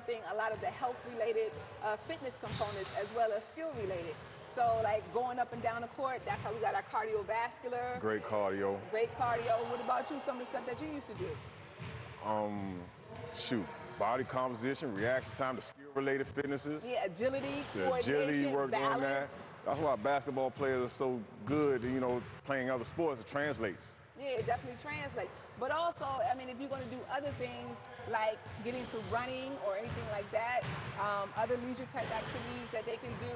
developing a lot of the health-related fitness components as well as skill-related. So like going up and down the court, that's how we got our cardiovascular. Great cardio. Great cardio. What about you? Some of the stuff that you used to do? Shoot, body composition, reaction time, the skill-related fitnesses. Yeah, agility, the agility work balance. on that. That's why basketball players are so good, you know, playing other sports. It translates. Yeah, it definitely translates. But also, I mean, if you're going to do other things like getting to running or anything like that, other leisure type activities that they can do,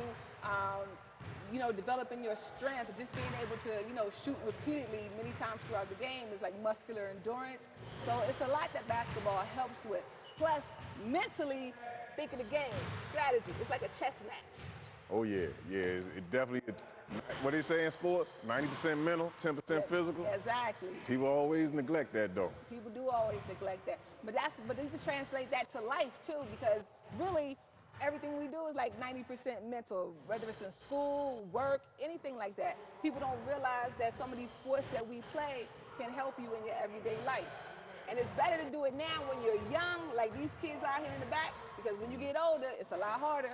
you know, developing your strength, just being able to, you know, shoot repeatedly many times throughout the game is like muscular endurance. So it's a lot that basketball helps with. Plus, mentally thinking the game, strategy. It's like a chess match. Oh, yeah, yeah. It definitely, what do they say in sports? 90% mental, 10% physical? Exactly. People always neglect that, though. People do always neglect that. But you can translate that to life, too, because really, everything we do is like 90% mental, whether it's in school, work, anything like that. People don't realize that some of these sports that we play can help you in your everyday life. And it's better to do it now when you're young, like these kids out here in the back, because when you get older, it's a lot harder.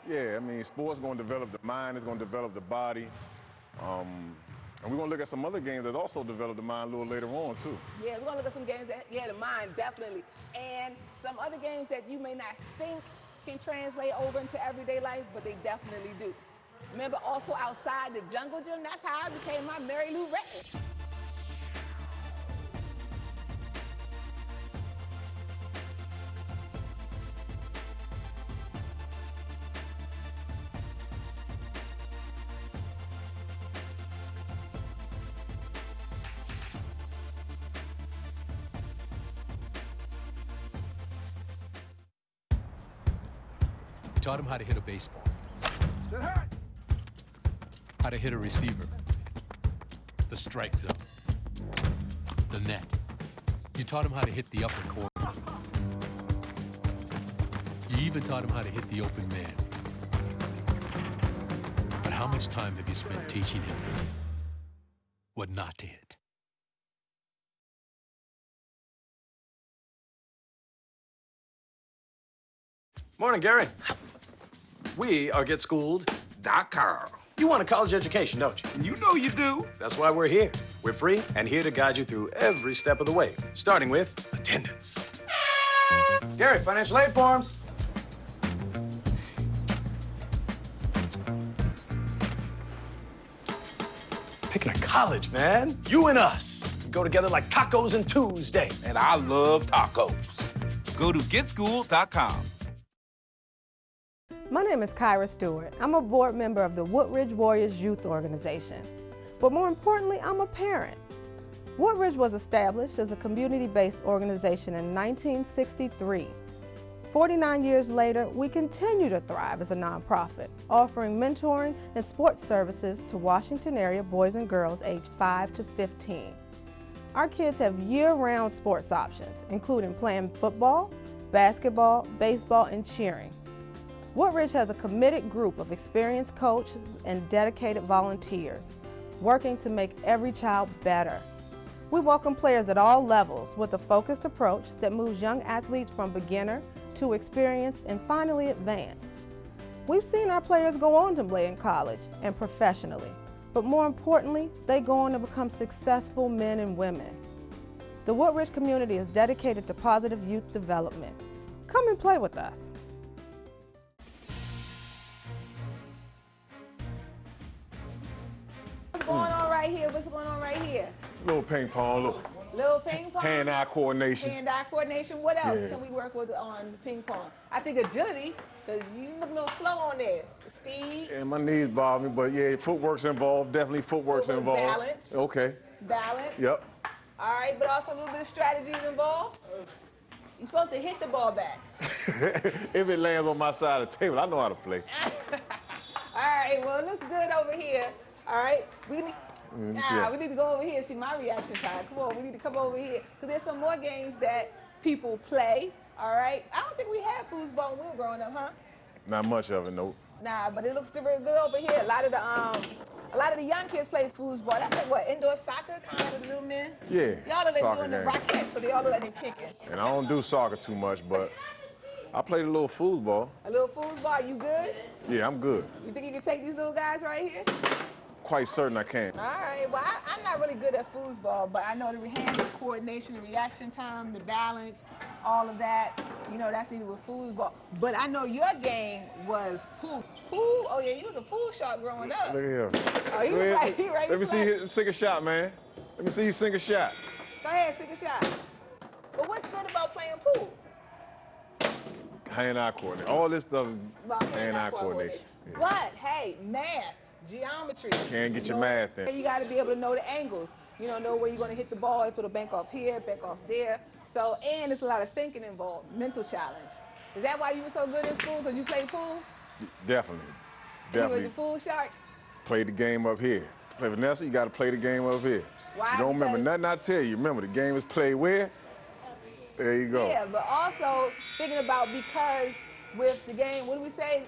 Yeah, I mean, sports going to develop the mind, it's going to develop the body. And we're going to look at some other games that also develop the mind a little later on, too. Yeah, we're going to look at some games that, the mind, definitely. And some other games that you may not think can translate over into everyday life, but they definitely do. Remember, also outside the jungle gym, that's how I became my Mary Lou Retton. Taught him how to hit a baseball, how to hit a receiver, the strike zone, the net. You taught him how to hit the upper corner. You even taught him how to hit the open man. But how much time have you spent teaching him what not to hit? Morning, Gary. We are GetSchooled.com. You want a college education, don't you? You know you do. That's why we're here. We're free and here to guide you through every step of the way, starting with attendance. Gary, financial aid forms. Picking a college, man. You and us. We go together like tacos and Tuesday. And I love tacos. Go to GetSchooled.com. My name is Kyra Stewart. I'm a board member of the Woodridge Warriors Youth Organization. But more importantly, I'm a parent. Woodridge was established as a community-based organization in 1963. 49 years later, we continue to thrive as a nonprofit, offering mentoring and sports services to Washington area boys and girls aged 5 to 15. Our kids have year-round sports options, including playing football, basketball, baseball, and cheering. Woodridge has a committed group of experienced coaches and dedicated volunteers, working to make every child better. We welcome players at all levels with a focused approach that moves young athletes from beginner to experienced and finally advanced. We've seen our players go on to play in college and professionally, but more importantly, they go on to become successful men and women. The Woodridge community is dedicated to positive youth development. Come and play with us. What's going on right here? What's going on right here? Little ping pong, Little ping pong? hand-eye coordination. Hand-eye coordination. What else Yeah. can we work with on ping pong? I think agility, because you look a little slow on there. Speed. And my knees bother me, but yeah, footwork's involved. Definitely footwork's involved. Balance. Okay. Balance. Yep. All right, but also a little bit of strategy is involved. You're supposed to hit the ball back. If it lands on my side of the table, I know how to play. All right, well, it looks good over here. All right, we need to go over here and see my reaction time. Come on, we need to come over here. Because there's some more games that people play, all right? I don't think we had foosball when we were growing up, huh? Not much of it, no. Nah, but it looks very good over here. A lot of the young kids play foosball. That's like what, indoor soccer, kind of the little men? Yeah, Y'all are like soccer doing the game. Rockettes, so they all look like they're kicking. And I don't do soccer too much, but I played a little foosball. A little foosball, you good? Yeah, I'm good. You think you can take these little guys right here? Quite certain I can. All right, well, I'm not really good at foosball, but I know the hand coordination, the reaction time, the balance, all of that, you know, that's needed with foosball. But I know your game was pool. Pool? Oh, yeah, you was a pool shark growing up. Look at here. Oh, he was like, he ready Let me to see play. you sink a shot, man. Let me see you sink a shot. Go ahead, sink a shot. But what's good about playing pool? Hand-eye coordination. All this stuff is About hand-eye coordination. Yeah. But, hey, math, geometry. Can't get your know, math in. You got to be able to know the angles. You know where you're going to hit the ball, if it'll bank off here, bank off there. So, and there's a lot of thinking involved, mental challenge. Is that why you were so good in school, because you played pool? Definitely. You Definitely. were the pool shark? Play the game up here. Play Vanessa, you got to play the game up here. Why? You don't remember Because- nothing I tell you. Remember, the game is played where? There you go. Yeah, but also thinking about, because with the game, what do we say?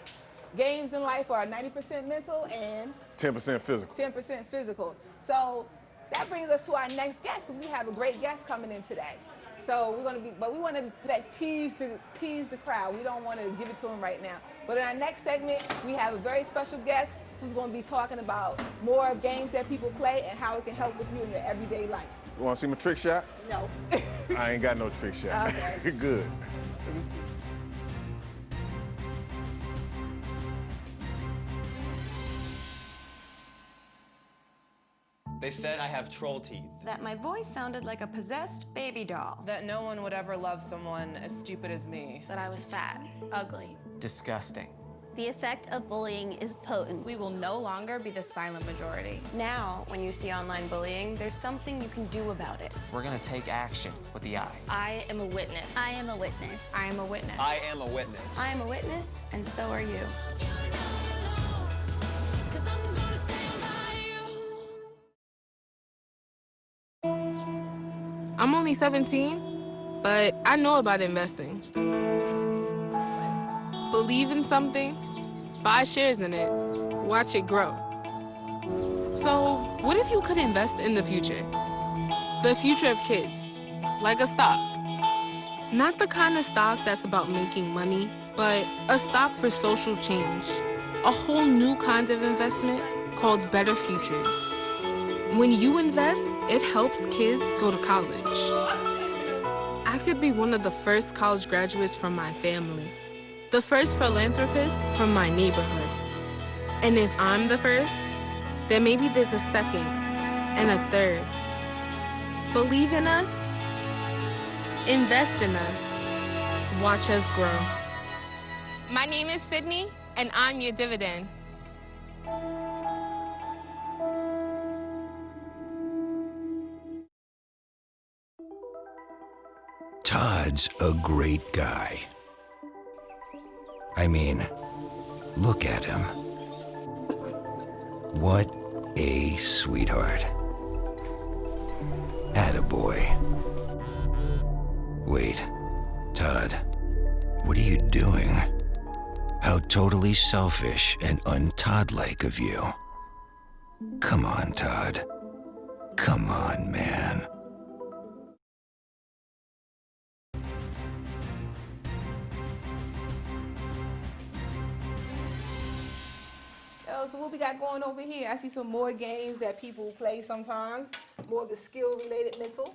Games in life are 90% mental and 10% physical. 10% physical. So that brings us to our next guest, because we have a great guest coming in today. So we're going to be, but we want to tease the crowd. We don't want to give it to them right now. But in our next segment, we have a very special guest who's going to be talking about more games that people play and how it can help with you in your everyday life. You want to see my trick shot? No. I ain't got no trick shot. Okay. Good. They said I have troll teeth. That my voice sounded like a possessed baby doll. That no one would ever love someone as stupid as me. That I was fat, ugly. Disgusting. The effect of bullying is potent. We will no longer be the silent majority. Now, when you see online bullying, there's something you can do about it. We're gonna take action with the eye. I am a witness. I am a witness. I am a witness. I am a witness. I am a witness, and so are you. I'm only 17, but I know about investing. Believe in something, buy shares in it, watch it grow. So, what if you could invest in the future? The future of kids, like a stock. Not the kind of stock that's about making money, but a stock for social change. A whole new kind of investment called Better Futures. When you invest, it helps kids go to college. I could be one of the first college graduates from my family, the first philanthropist from my neighborhood. And if I'm the first, then maybe there's a second and a third. Believe in us, invest in us, watch us grow. My name is Sydney, and I'm your dividend. Todd's a great guy. I mean, look at him. What a sweetheart. Attaboy. Wait, Todd, what are you doing? How totally selfish and un-Todd-like of you. Come on, Todd. Come on, man. So what we got going over here? I see some more games that people play sometimes, more of the skill-related mental.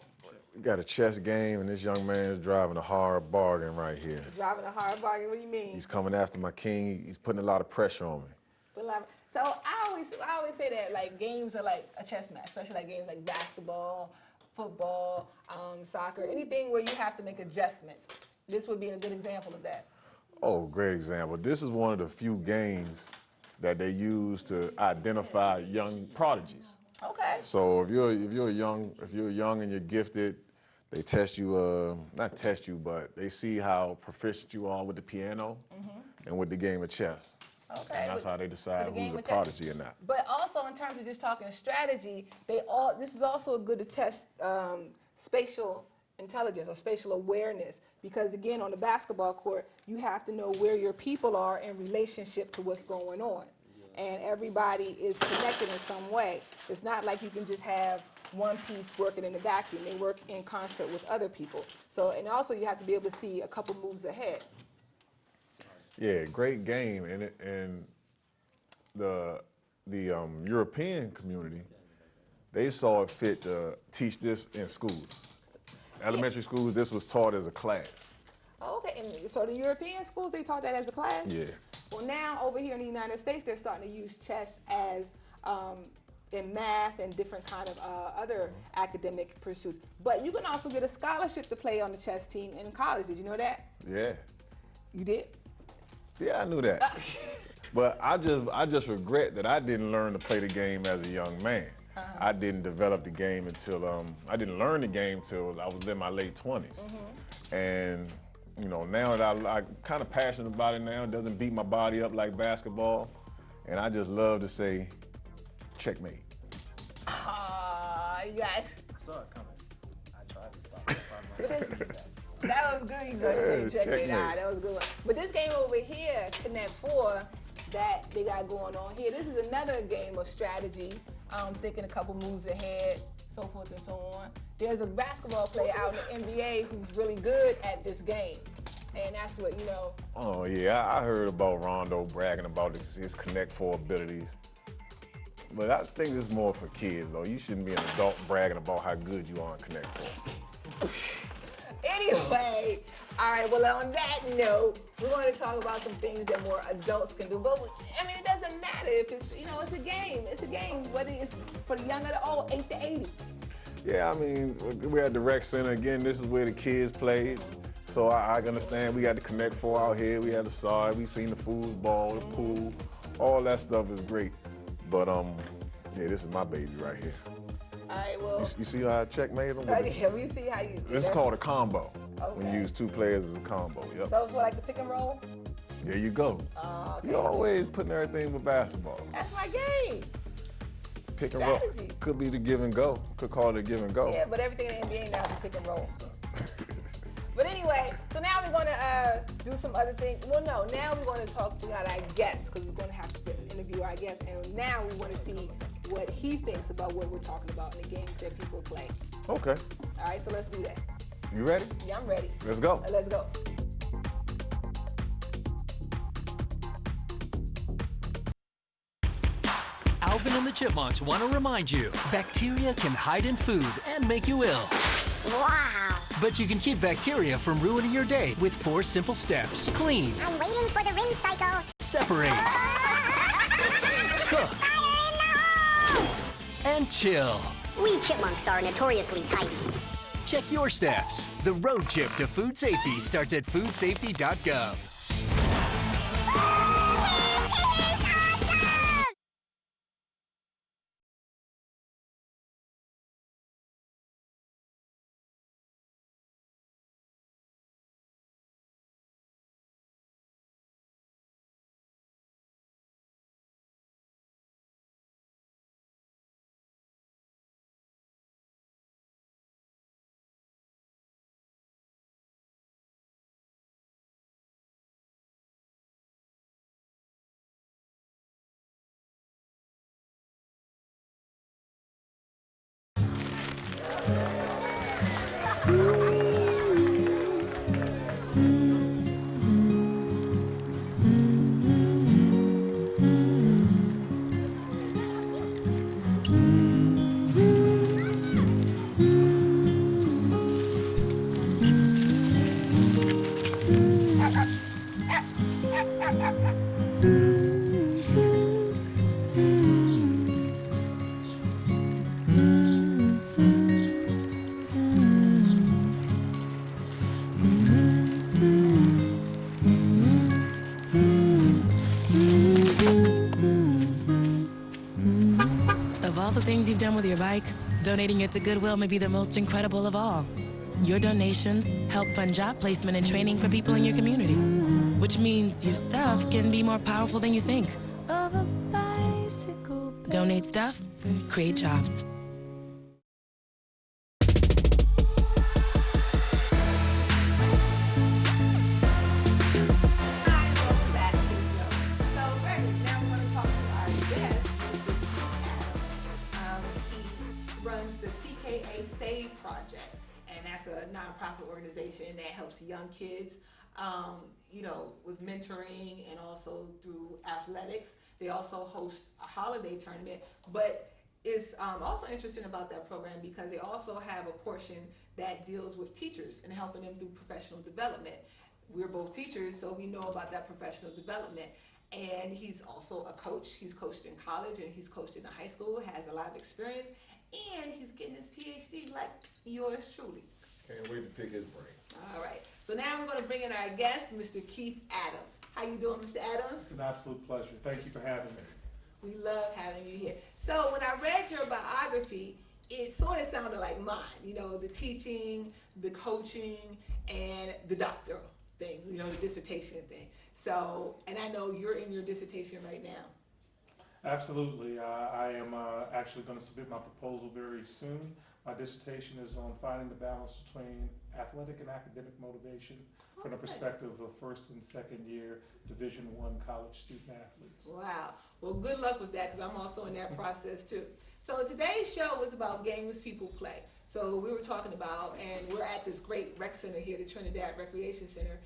We got a chess game, and this young man is driving a hard bargain right here. Driving a hard bargain, what do you mean? He's coming after my king. He's putting a lot of pressure on me. So I always say that, like, games are like a chess match, especially like games like basketball, football, soccer, anything where you have to make adjustments. This would be a good example of that. Oh, great example. This is one of the few games that they use to identify young prodigies. Okay. So if you're young and you're gifted, they test you, not test you, but they see how proficient you are with the piano and with the game of chess. Okay. And that's how they decide who's a prodigy or not. But also in terms of just talking strategy, this is also good to test spatial intelligence or spatial awareness, because again, on the basketball court, you have to know where your people are in relationship to what's going on. And everybody is connected in some way. It's not like you can just have one piece working in a vacuum. They work in concert with other people. So, and also you have to be able to see a couple moves ahead. Yeah, great game, and the European community, they saw it fit to teach this in schools. Elementary schools, this was taught as a class. Okay, and so the European schools, they taught that as a class? Yeah. Well, now over here in the United States, they're starting to use chess as in math and different kind of other academic pursuits. But you can also get a scholarship to play on the chess team in college. Did you know that? Yeah. You did? Yeah, I knew that. But I just regret that I didn't learn to play the game as a young man. I didn't develop the game until, I didn't learn the game till I was in my late 20s. And, you know, now that I'm kind of passionate about it now, it doesn't beat my body up like basketball. And I just love to say, checkmate. You guys. I saw it coming. I tried to stop it. That was good. You going to say checkmate. Checkmate. That was a good one. But this game over here, Connect 4, that they got going on here, this is another game of strategy. Thinking a couple moves ahead, so forth and so on. There's a basketball player out in the NBA who's really good at this game. And that's what, you know. Oh, yeah, I heard about Rondo bragging about his Connect 4 abilities. But I think it's more for kids, though. You shouldn't be an adult bragging about how good you are in Connect 4. Anyway, all right, well, on that note, we're going to talk about some things that more adults can do. But, I mean, it doesn't matter if it's, you know, it's a game. It's a game, whether it's for the young or the old, 8 to 80. Yeah, I mean, we're at the rec center. Again, this is where the kids play. So I understand we got the Connect 4 out here. We had the side. We seen the foosball, the pool. All that stuff is great. But, yeah, this is my baby right here. All right, well. You see how I checkmate them? Yeah, we see how you. This is called a combo. Okay. When you use 2 players as a combo. Yep. So it's what, like the pick and roll? There you go. Okay. You're always putting everything with basketball. That's my game. Pick and roll. Strategy. Could be the give and go. Could call it a give and go. Yeah, but everything in the NBA now is pick and roll. But anyway, so now we're going to do some other things. Well, no, now we're going to talk to our guest because we're going to have to interview our guest. And now we want to see what he thinks about what we're talking about in the games that people play. Okay. All right, so let's do that. You ready? Yeah, I'm ready. Let's go. Let's go. Alvin and the Chipmunks want to remind you, bacteria can hide in food and make you ill. Wow. But you can keep bacteria from ruining your day with 4 simple steps. Clean. I'm waiting for the rinse cycle. Separate. Cook. Fire in the hole! And chill. We chipmunks are notoriously tidy. Check your steps. The road trip to food safety starts at foodsafety.gov. Of all the things you've done with your bike, donating it to Goodwill may be the most incredible of all. Your donations help fund job placement and training for people in your community, which means your stuff can be more powerful than you think. Donate stuff, create jobs. Project, and that's a nonprofit organization that helps young kids you know, with mentoring and also through athletics. They also host a holiday tournament, but it's also interesting about that program because they also have a portion that deals with teachers and helping them through professional development. We're both teachers, so we know about that professional development. And he's also a coach. He's coached in college and he's coached in the high school, has a lot of experience, and he's getting his PhD like yours truly. Can't wait to pick his brain. All right. So now we're going to bring in our guest, Mr. Keith Adams. How you doing, Mr. Adams? It's an absolute pleasure. Thank you for having me. We love having you here. So when I read your biography, it sort of sounded like mine. You know, the teaching, the coaching, and the doctoral thing. You know, the dissertation thing. So, and I know you're in your dissertation right now. Absolutely. I am actually going to submit my proposal very soon. My dissertation is on finding the balance between athletic and academic motivation from the perspective of first and second year Division I college student athletes. Wow. Well, good luck with that because I'm also in that process too. So today's show was about games people play. So we were talking about, and we're at this great rec center here, the Trinidad Recreation Center,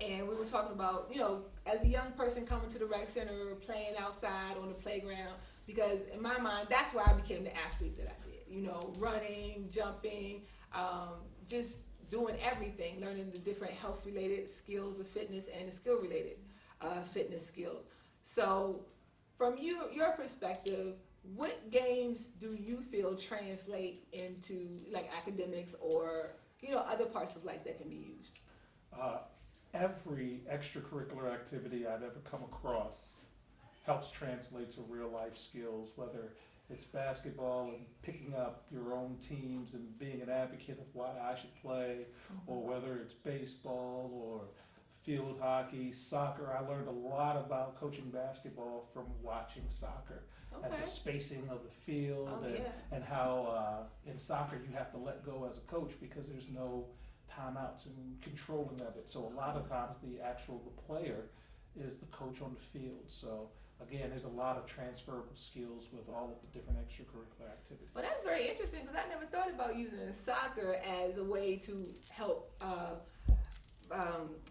and we were talking about, you know, as a young person coming to the rec center, playing outside on the playground, because in my mind, that's where I became the athlete that I did. You know, running, jumping, just doing everything, learning the different health-related skills of fitness and the skill-related fitness skills. So from your perspective, what games do you feel translate into like academics or, you know, other parts of life that can be used? Every extracurricular activity I've ever come across helps translate to real life skills, whether it's basketball and picking up your own teams and being an advocate of why I should play, or whether it's baseball or field hockey, soccer. I learned a lot about coaching basketball from watching soccer. And the spacing of the field and how in soccer you have to let go as a coach because there's no timeouts and controlling of it. So a lot of times the player is the coach on the field. So again, there's a lot of transferable skills with all of the different extracurricular activities. Well, that's very interesting because I never thought about using soccer as a way to help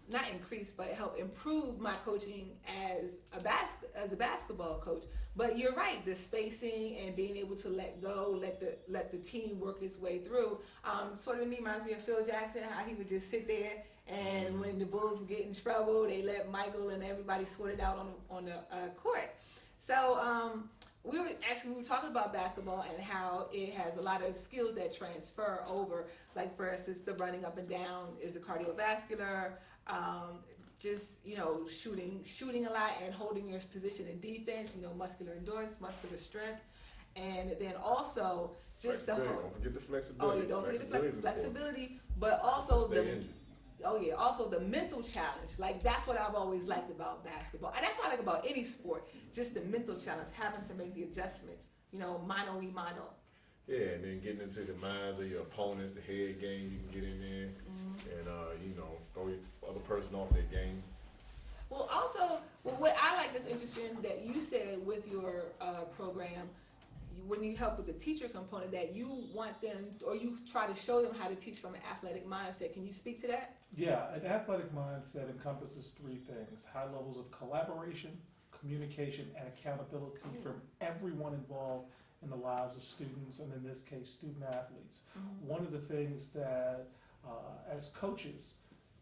not increase, but help improve my coaching as a basketball coach. But you're right, the spacing and being able to let go, let the team work its way through. Sort of reminds me of Phil Jackson, how he would just sit there and when the Bulls would get in trouble, they let Michael and everybody sort it out on the court. So we were talking about basketball and how it has a lot of skills that transfer over. Like for instance, the running up and down is the cardiovascular. Just, you know, shooting a lot and holding your position in defense. You know, muscular endurance, muscular strength, and then also just the whole. Don't forget the flexibility. Oh, yeah, don't forget the flexibility, but also also the mental challenge. Like that's what I've always liked about basketball, and that's what I like about any sport. Just the mental challenge, having to make the adjustments. You know, mano y mano. Yeah, and then getting into the minds of your opponents, the head game you can get in there, and you know, throw your other person off their game. Well, also, what I like that's interesting that you said with your program, when you help with the teacher component, that you want them, or you try to show them how to teach from an athletic mindset. Can you speak to that? Yeah, an athletic mindset encompasses three things: high levels of collaboration, communication, and accountability from everyone involved in the lives of students, and in this case, student athletes. One of the things that, as coaches,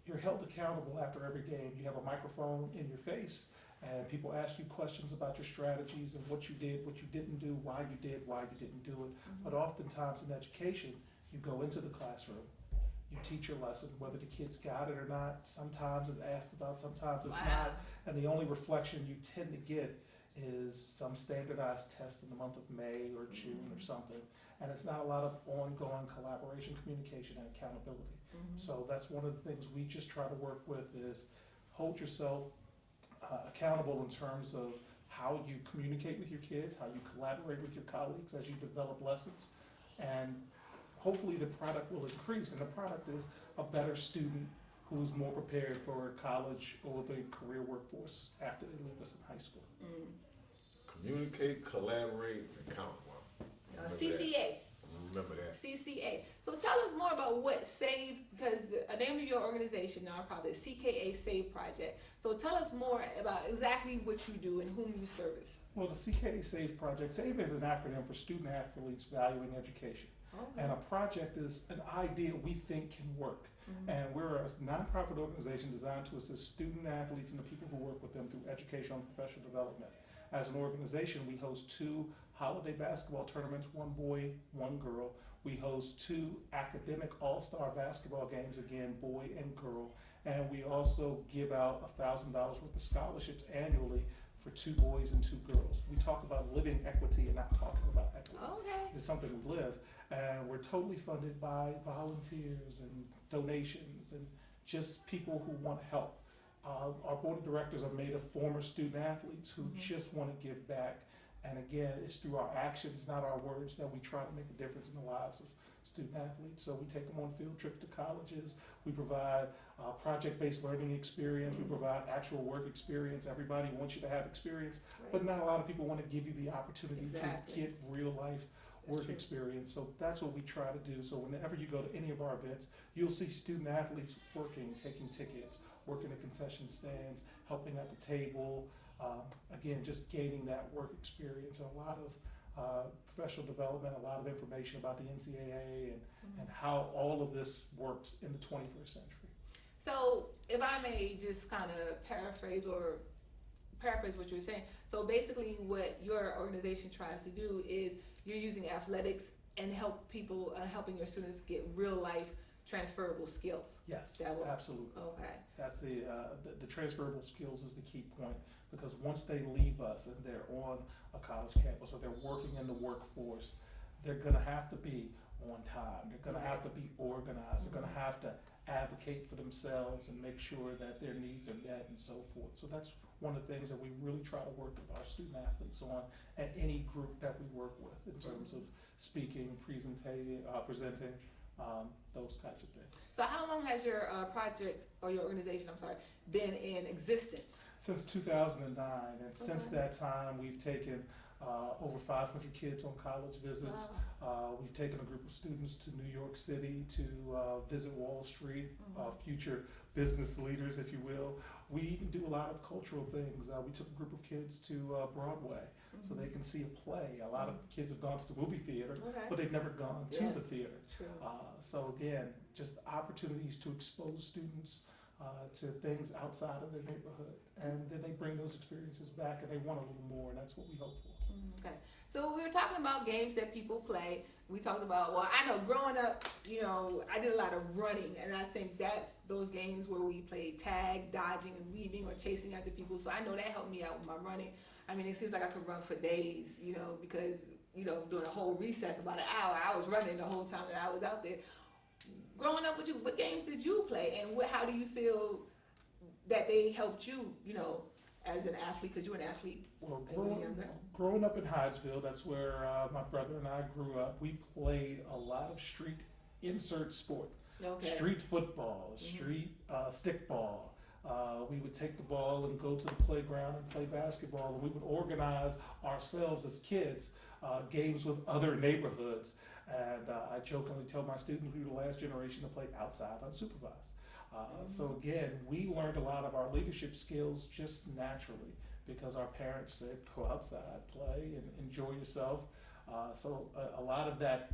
you're held accountable after every game. You have a microphone in your face, and people ask you questions about your strategies and what you did, what you didn't do, why you did, why you didn't do it. But oftentimes in education, you go into the classroom, you teach your lesson, whether the kids got it or not. Sometimes it's asked about, sometimes it's not. And the only reflection you tend to get is some standardized test in the month of May or June or something. And it's not a lot of ongoing collaboration, communication, and accountability. So that's one of the things we just try to work with is hold yourself accountable in terms of how you communicate with your kids, how you collaborate with your colleagues as you develop lessons. And hopefully the product will increase, and the product is a better student who's more prepared for college or the career workforce after they leave us in high school. Communicate, collaborate, and count. CCA. remember that. CCA. So tell us more about what SAVE, because the name of your organization, nonprofit, is CKA SAVE Project. So tell us more about exactly what you do and whom you service. Well, the CKA SAVE Project, SAVE is an acronym for Student Athletes Valuing Education. Okay. And a project is an idea we think can work. And we're a nonprofit organization designed to assist student athletes and the people who work with them through educational and professional development. As an organization, we host 2 holiday basketball tournaments, 1 boy, 1 girl. We host 2 academic all-star basketball games, again, boy and girl. And we also give out $1,000 worth of scholarships annually for 2 boys and 2 girls. We talk about living equity and not talking about equity. Okay. It's something we live. And we're totally funded by volunteers and donations and just people who want help. Our board of directors are made of former student athletes who just want to give back. And again, it's through our actions, not our words, that we try to make a difference in the lives of student athletes. So we take them on field trips to colleges. We provide project-based learning experience. We provide actual work experience. Everybody wants you to have experience, but not a lot of people want to give you the opportunity to get real life work experience. So that's what we try to do. So whenever you go to any of our events, you'll see student athletes working, taking tickets, working the concession stands, helping at the table, again, just gaining that work experience. And a lot of professional development, a lot of information about the NCAA and how all of this works in the 21st century. So if I may just kind of paraphrase what you were saying. So basically what your organization tries to do is you're using athletics and helping your students get real life transferable skills. Yes, absolutely. Okay. That's the transferable skills is the key point, because once they leave us and they're on a college campus or they're working in the workforce, they're going to have to be on time. They're going to have to be organized. They're going to have to advocate for themselves and make sure that their needs are met and so forth. So that's one of the things that we really try to work with our student athletes on, and any group that we work with in terms of speaking, presenting, those types of things. So how long has your project, or your organization, I'm sorry, been in existence? Since 2009, and since that time we've taken over 500 kids on college visits. Wow. We've taken a group of students to New York City to visit Wall Street, future business leaders, if you will. We even do a lot of cultural things. We took a group of kids to Broadway so they can see a play. A lot of kids have gone to the movie theater, but they've never gone to the theater. So again, just opportunities to expose students to things outside of their neighborhood. And then they bring those experiences back and they want a little more, and that's what we hope for. Okay, so we were talking about games that people play. We talked about, well, I know growing up, you know, I did a lot of running, and I think that's those games where we played tag, dodging and weaving, or chasing after people. So I know that helped me out with my running. I mean, it seems like I could run for days, you know, because, you know, during a whole recess, about an hour, I was running the whole time that I was out there. Growing up with you, what games did you play, and how do you feel that they helped you, you know, as an athlete, because you're an athlete? Well, growing up in Hyattsville, that's where my brother and I grew up. We played a lot of street insert sport. Okay. Street football, street stickball. We would take the ball and go to the playground and play basketball, and we would organize ourselves as kids games with other neighborhoods. And I jokingly tell my students we were the last generation to play outside unsupervised. So again, we learned a lot of our leadership skills just naturally because our parents said, go outside, play, and enjoy yourself. So a lot of that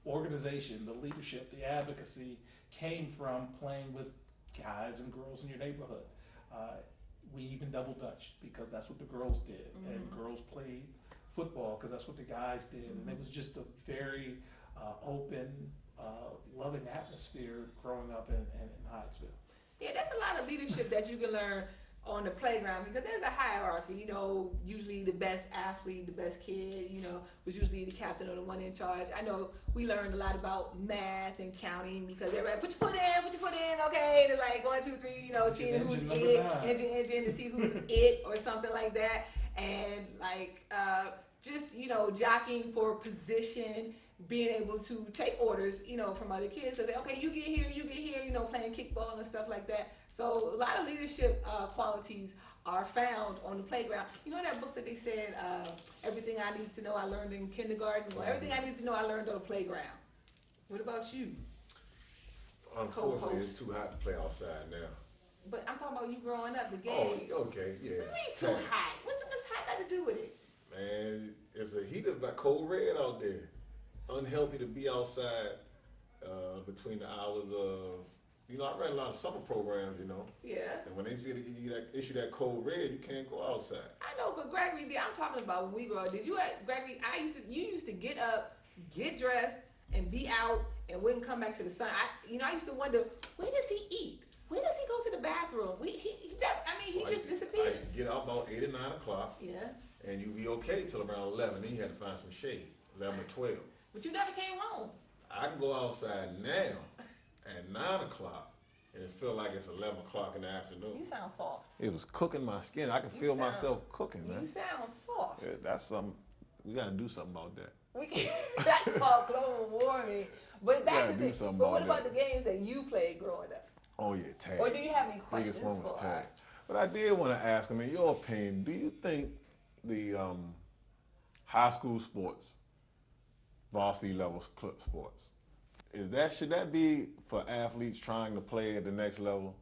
organization, the leadership, the advocacy came from playing with guys and girls in your neighborhood. We even double dutched because that's what the girls did, and girls played football because that's what the guys did, and it was just a very open, loving atmosphere growing up in Hyattsville. Yeah, that's a lot of leadership that you can learn on the playground, because there's a hierarchy. You know, usually the best athlete, the best kid, you know, was usually the captain or the one in charge. I know we learned a lot about math and counting because everybody put your foot in, okay? They're like 1, 2, 3, you know, seeing who's engine to see who's it or something like that. And like just, you know, jockeying for position, being able to take orders, you know, from other kids. So they, okay, you get here, you know, playing kickball and stuff like that. So a lot of leadership qualities are found on the playground. You know that book that they said, everything I need to know I learned in kindergarten? Well, everything I need to know I learned on the playground. What about you? Unfortunately, it's too hot to play outside now. But I'm talking about you growing up, the game. Oh, okay, yeah. What do you mean too hot? What's hot got to do with it? Man, it's a heat of like cold red out there. Unhealthy to be outside between the hours of, I ran a lot of summer programs, Yeah. And when they issue that cold red, you can't go outside. I know, but Gregory, I'm talking about when we grew up. Did you, Gregory? You used to get up, get dressed, and be out, and wouldn't come back to the sun. I used to wonder, where does he eat? Where does he go to the bathroom? He just disappeared. I used to get out about 8 or 9 o'clock. Yeah. And you'd be okay till around 11. Then you had to find some shade, 11 or 12. But you never came home. I can go outside now at 9 o'clock, and it feel like it's 11 o'clock in the afternoon. You sound soft. It was cooking my skin. I could feel myself cooking, man. You sound soft. Yeah, that's something. We gotta do something about that. That's called global warming. But back to the. But what about that. the games that you played growing up? Oh yeah, tag. Or do you have any questions Biggest one was for tag. us? But I did want to ask him, in your opinion, do you think the high school sports, varsity level sports, should that be for athletes trying to play at the next level?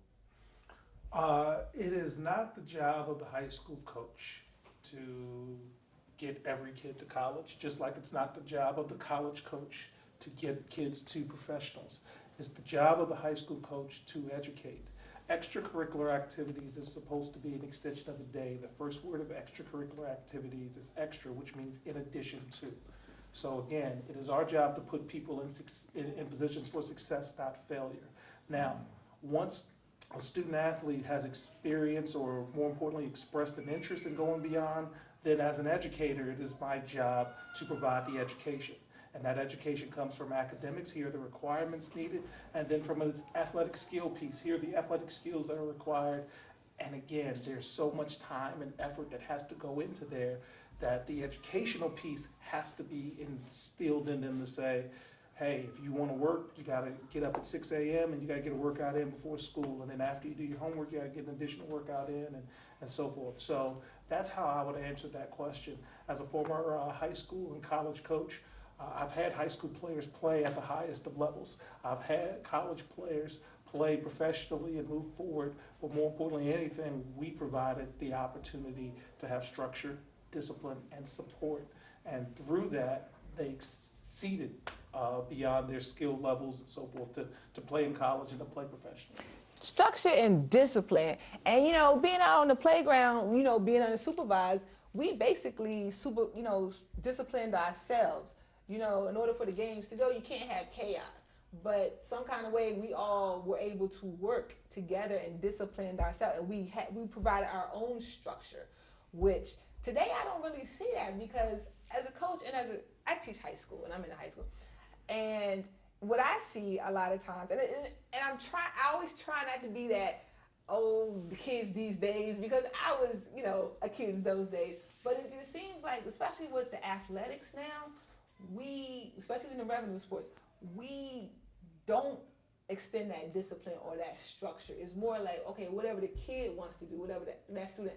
It is not the job of the high school coach to get every kid to college, just like it's not the job of the college coach to get kids to professionals. It's the job of the high school coach to educate. Extracurricular activities is supposed to be an extension of the day. The first word of extracurricular activities is extra, which means in addition to. So again, it is our job to put people in positions for success, not failure. Now, once a student athlete has experience, or more importantly, expressed an interest in going beyond, then as an educator, it is my job to provide the education. And that education comes from academics, here are the requirements needed, and then from an athletic skill piece, here are the athletic skills that are required. And again, there's so much time and effort that has to go into there that the educational piece has to be instilled in them to say, hey, if you want to work, you got to get up at 6 a.m. and you got to get a workout in before school. And then after you do your homework, you got to get an additional workout in and so forth. So that's how I would answer that question. As a former high school and college coach, I've had high school players play at the highest of levels. I've had college players play professionally and move forward. But more importantly, anything, we provided the opportunity to have structure, discipline, and support. And through that, they exceeded beyond their skill levels and so forth to play in college and to play professionally. Structure and discipline. And, being out on the playground, being unsupervised, we basically disciplined ourselves. In order for the games to go, you can't have chaos. But some kind of way, we all were able to work together and disciplined ourselves. And we provided our own structure, which today I don't really see that, because as a coach and I teach high school and I'm in high school. And what I see a lot of times, and I always try not to be that, the kids these days, because I was, a kid those days. But it just seems like, especially with the athletics now, especially in the revenue sports, we don't extend that discipline or that structure. It's more like, okay, whatever the kid wants to do, whatever that student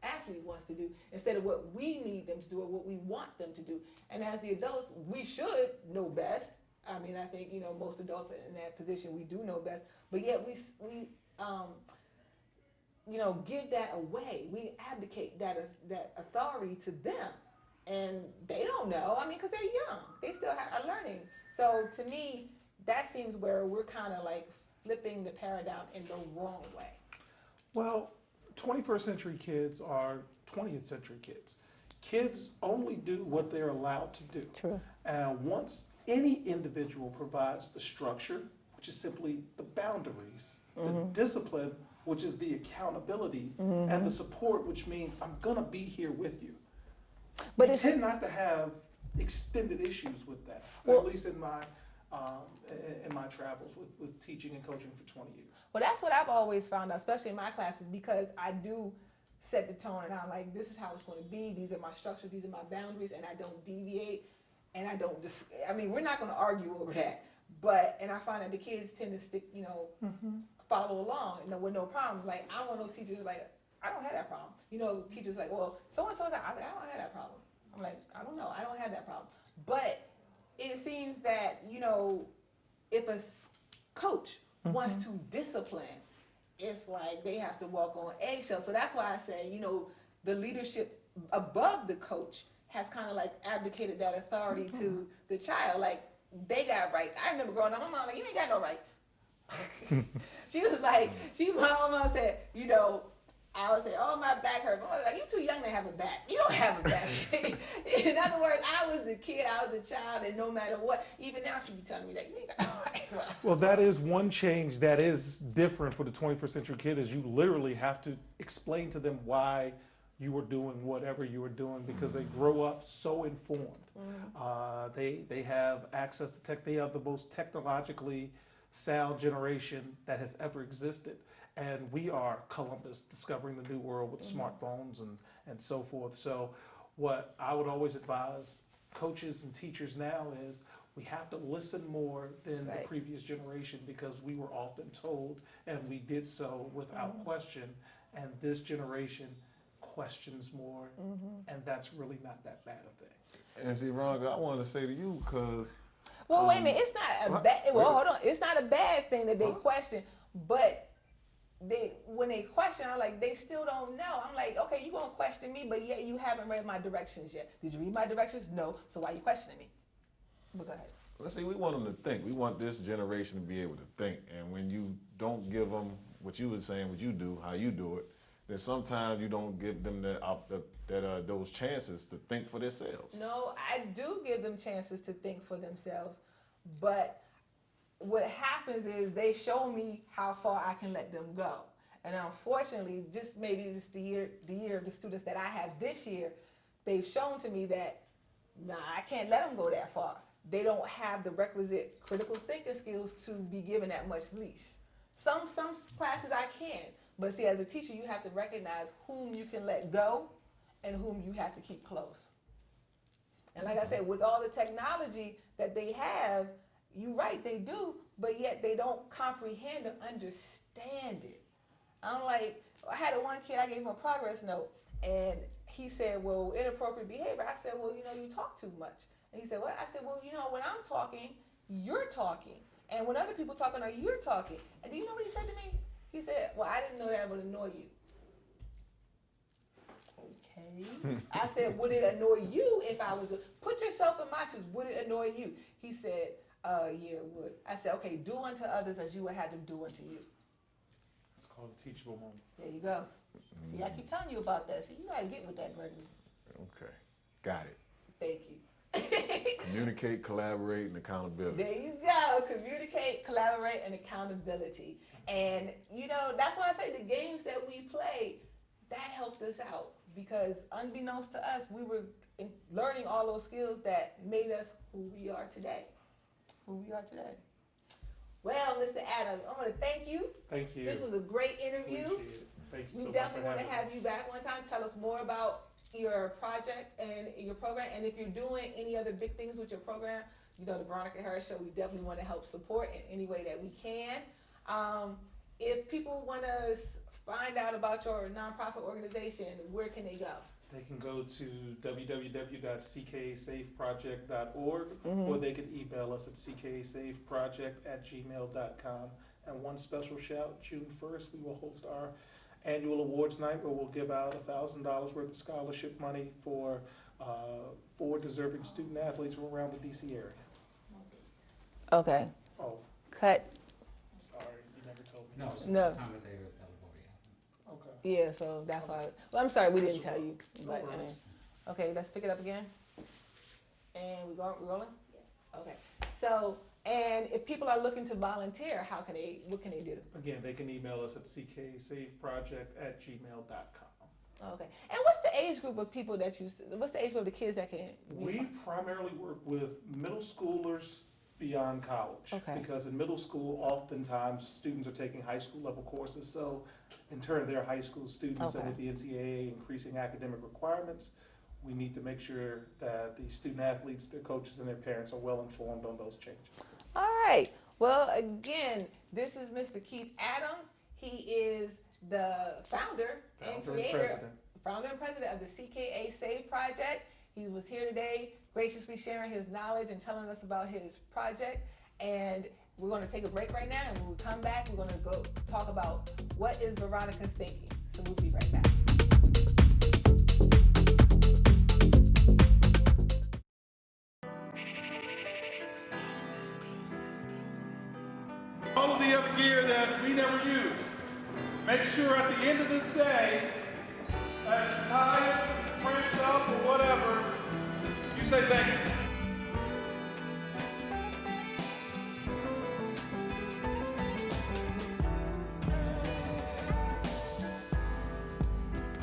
athlete wants to do, instead of what we need them to do or what we want them to do. And as the adults, we should know best. I mean, I think, most adults in that position, we do know best. But yet we give that away. We abdicate that authority to them. And they don't know, because they're young. They still are learning. So to me, that seems where we're kind of like flipping the paradigm in the wrong way. Well, 21st century kids are 20th century kids. Kids only do what they're allowed to do. True. And once any individual provides the structure, which is simply the boundaries, the discipline, which is the accountability, and the support, which means I'm going to be here with you. But we tend not to have extended issues with that, at least in my travels with teaching and coaching for 20 years. Well, that's what I've always found out, especially in my classes, because I do set the tone, and I'm like, this is how it's going to be. These are my structures. These are my boundaries, and I don't deviate, and I don't we're not going to argue over that. And I find that the kids tend to stick, follow along and with no problems. Like, I'm one of those teachers, like, I don't have that problem. You know, teachers like, well, so-and-so, I was like, I don't have that problem. I'm like, I don't know, I don't have that problem. But it seems that, you know, if a coach wants to discipline, it's like they have to walk on eggshells. So that's why I say, you know, the leadership above the coach has kind of like abdicated that authority to the child. Like, they got rights. I remember growing up, my mom like, you ain't got no rights. She was like, my mom said, you know, I would say, oh, my back hurt. My mom was like, you too young to have a back. You don't have a back. In other words, I was the kid, I was the child, and no matter what, even now she be telling me that you ain't got no rights. Well, that is one change that is different for the 21st century kid, is you literally have to explain to them why you were doing whatever you were doing, because they grow up so informed. They have access to tech. They have the most technologically sound generation that has ever existed. And we are Columbus discovering the new world with smartphones and so forth. So what I would always advise coaches and teachers now is we have to listen more than the previous generation, because we were often told, and we did so without question. And this generation questions more, and that's really not that bad a thing. And see, Veronica, I want to say to you, because... Well, wait a minute, it's not a bad, well, hold on, it's not a bad thing that they question, but when they question, I'm like, they still don't know. I'm like, okay, you gonna question me, but yet you haven't read my directions yet. Did you read my directions? No, so why are you questioning me? But go ahead. Well, see, we want them to think. We want this generation to be able to think. And when you don't give them what you were saying, what you do, how you do it, then sometimes you don't give them those chances to think for themselves. No, I do give them chances to think for themselves, but what happens is they show me how far I can let them go. And unfortunately, just maybe it's the year of the students that I have this year, they've shown to me that, nah, I can't let them go that far. They don't have the requisite critical thinking skills to be given that much leash. Some classes I can, but see, as a teacher, you have to recognize whom you can let go and whom you have to keep close. And like I said, with all the technology that they have, you're right, they do, but yet they don't comprehend or understand it. I'm like, I had one kid, I gave him a progress note, and he said, well, inappropriate behavior. I said, well, you know, you talk too much. And he said, what? I said, well, you know, when I'm talking, you're talking. And when other people talking, you're talking. And do you know what he said to me? He said, well, I didn't know that would annoy you. Okay. I said, would it annoy you if I was, put yourself in my shoes, would it annoy you? He said, yeah, it would. I said, okay, do unto others as you would have them do unto you. It's called a teachable moment. There you go. See, I keep telling you about that. See, you got to get with that, Gregory. Okay, got it. Thank you. Communicate, collaborate, and accountability. There you go. Communicate, collaborate, and accountability. And, you know, that's why I say the games that we play, that helped us out. Because unbeknownst to us, we were learning all those skills that made us who we are today. Well, Mr. Adams, I want to thank you. Thank you. This was a great interview. Appreciate it. Thank you We so definitely much want for to having have you back one time. Tell us more about your project and your program. And if you're doing any other big things with your program, you know, the Veronica Harris Show, we definitely want to help support in any way that we can. If people want to find out about your nonprofit organization, where can they go? They can go to www.ckasafeproject.org, or they can email us at ckasafeproject@gmail.com. And one special shout, June 1st, we will host our annual awards night where we'll give out $1,000 worth of scholarship money for 4 deserving student athletes from around the DC area. Okay. Oh, Cut. sorry, you never told me. No. Thomas Ayers California. Okay. Yeah, so that's why. Well, I'm sorry we didn't tell you. No But, worries. okay, let's pick it up again. And we rolling? Yeah. Okay. So, and if people are looking to volunteer, what can they do? Again, they can email us at ckasafeproject@gmail.com. Okay. And what's the age group of people what's the age group of the kids that can? We primarily work with middle schoolers beyond college. Okay. Because in middle school, oftentimes, students are taking high school level courses, so in turn, they're high school students, and Okay. with the NCAA increasing academic requirements, we need to make sure that the student athletes, their coaches, and their parents are well informed on those changes. All right. Well, again, this is Mr. Keith Adams. He is the founder and creator, founder and president of the CKA Save Project. He was here today, graciously sharing his knowledge and telling us about his project. And we're going to take a break right now, and when we come back, we're going to go talk about what is Veronica thinking. So we'll be right back. All of the other gear that we never use. Make sure at the end of this day, as you're tired, cramped up, or whatever, you say thank you.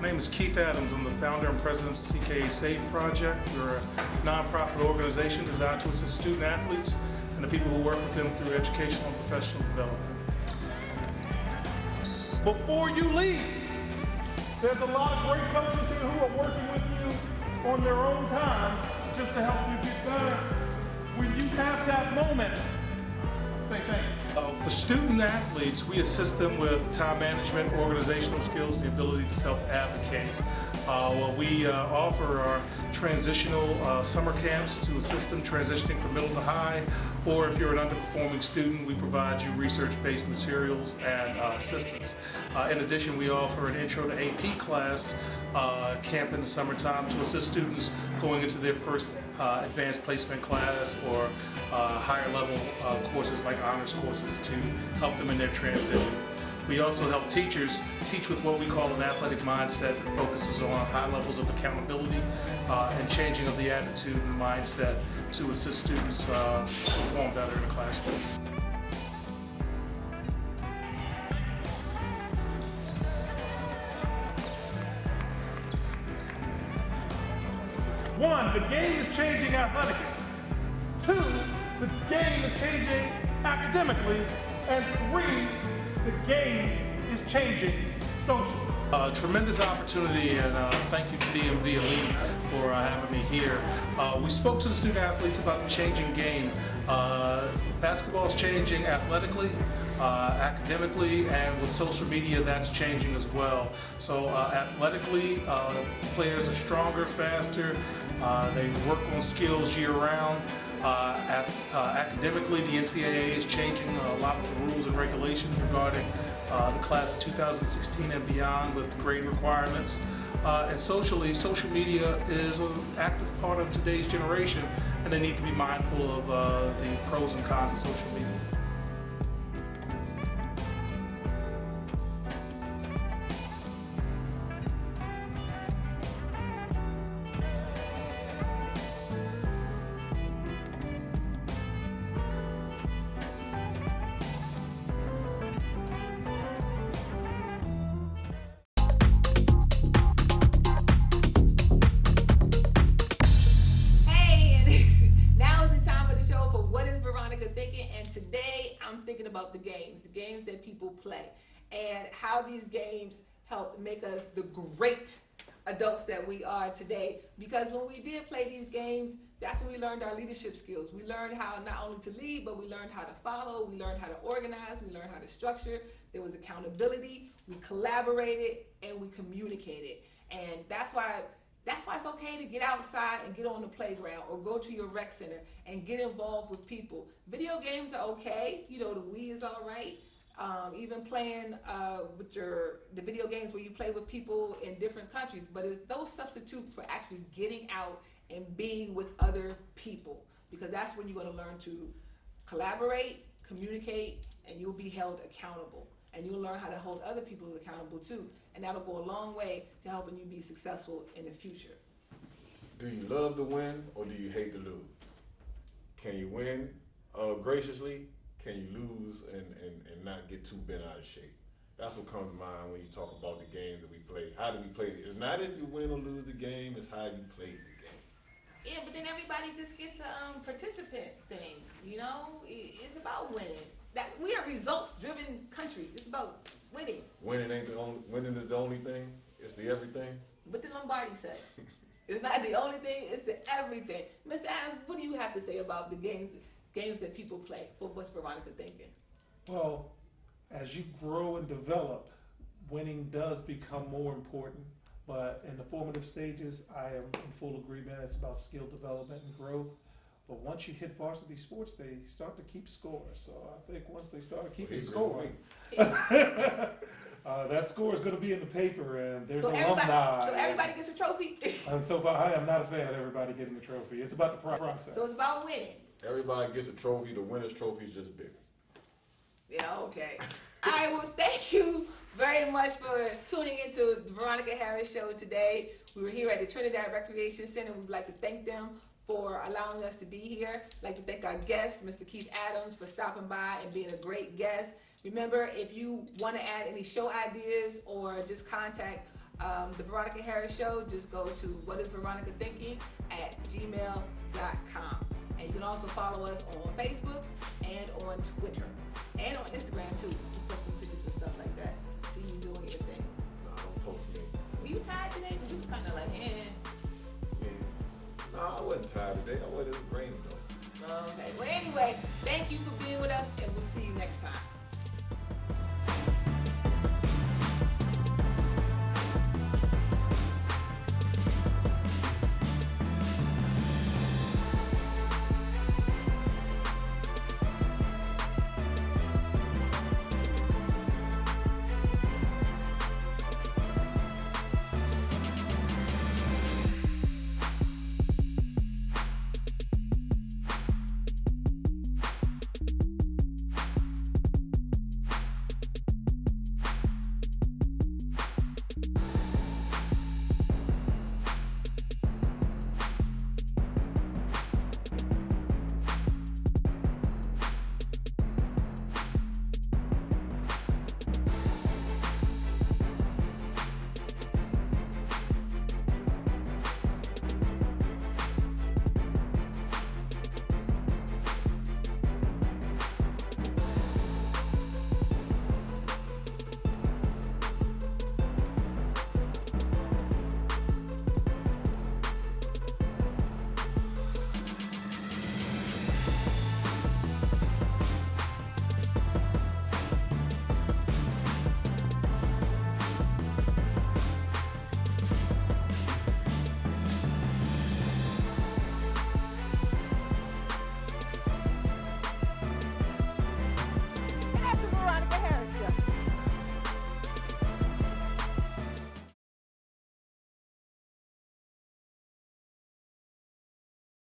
My name is Keith Adams. I'm the founder and president of the CKA Save Project. We're a nonprofit organization designed to assist student athletes and the people who work with them through educational and professional development. Before you leave, there's a lot of great coaches here who are working with you on their own time just to help you get better. When you have that moment, say thank you. For student athletes, we assist them with time management, organizational skills, the ability to self-advocate. What we offer are transitional summer camps to assist them transitioning from middle to high, or if you're an underperforming student, we provide you research-based materials and assistance. In addition, we offer an intro to AP class camp in the summertime to assist students going into their first advanced placement class or higher level courses like honors courses to help them in their transition. We also help teachers teach with what we call an athletic mindset that focuses on high levels of accountability and changing of the attitude and mindset to assist students perform better in the classroom. One, the game is changing athletically. Two, the game is changing academically. And three, the game is changing socially. Tremendous opportunity, and thank you to DMV Elite for having me here. We spoke to the student athletes about the changing game. Basketball is changing athletically, academically, and with social media, that's changing as well. So athletically, players are stronger, faster. They work on skills year-round. Academically, the NCAA is changing a lot of the rules and regulations regarding the class of 2016 and beyond with grade requirements. And socially, social media is an active part of today's generation, and they need to be mindful of the pros and cons of social media. About the games that people play, and how these games help make us the great adults that we are today. Because when we did play these games, that's when we learned our leadership skills. We learned how not only to lead, but we learned how to follow, we learned how to organize, we learned how to structure. There was accountability, we collaborated, and we communicated. And that's why it's okay to get outside and get on the playground or go to your rec center and get involved with people. Video games are okay. You know, the Wii is all right. Even playing with the video games where you play with people in different countries. But those substitute for actually getting out and being with other people, because that's when you're going to learn to collaborate, communicate, and you'll be held accountable. And you'll learn how to hold other people accountable too. And that'll go a long way to helping you be successful in the future. Do you love to win or do you hate to lose? Can you win graciously? Can you lose and not get too bent out of shape? That's what comes to mind when you talk about the games that we play. How do we play it? It's not if you win or lose the game, it's how you play the game. Yeah, but then everybody just gets a participant thing, you know? It's about winning. We are a results-driven country. It's about winning. Winning is the only thing. It's the everything. What did Lombardi say? It's not the only thing. It's the everything. Mr. Adams, what do you have to say about the games games that people play. What's Veronica thinking? Well, as you grow and develop, winning does become more important. But in the formative stages, I am in full agreement. It's about skill development and growth. But once you hit varsity sports, they start to keep score. So I think once they start keeping score, that score is going to be in the paper, and there's alumni. So everybody gets a trophy? And so far, I am not a fan of everybody getting a trophy. It's about the process. So it's about winning. Everybody gets a trophy. The winner's trophy is just bigger. Yeah, okay. I will thank you very much for tuning into the Veronica Harris Show today. We were here at the Trinidad Recreation Center. We'd like to thank them for allowing us to be here. I'd like to thank our guest, Mr. Keith Adams, for stopping by and being a great guest. Remember, if you want to add any show ideas or just contact the Veronica Harris Show, just go to whatisveronicathinking@gmail.com. And you can also follow us on Facebook and on Twitter and on Instagram too. We post some pictures and stuff like that. See you doing your thing. No, I don't post me. Were you tired today? Because you was kind of like, No, I wasn't tired today. I wasn't raining though. Okay. Well, anyway, thank you for being with us, and we'll see you next time.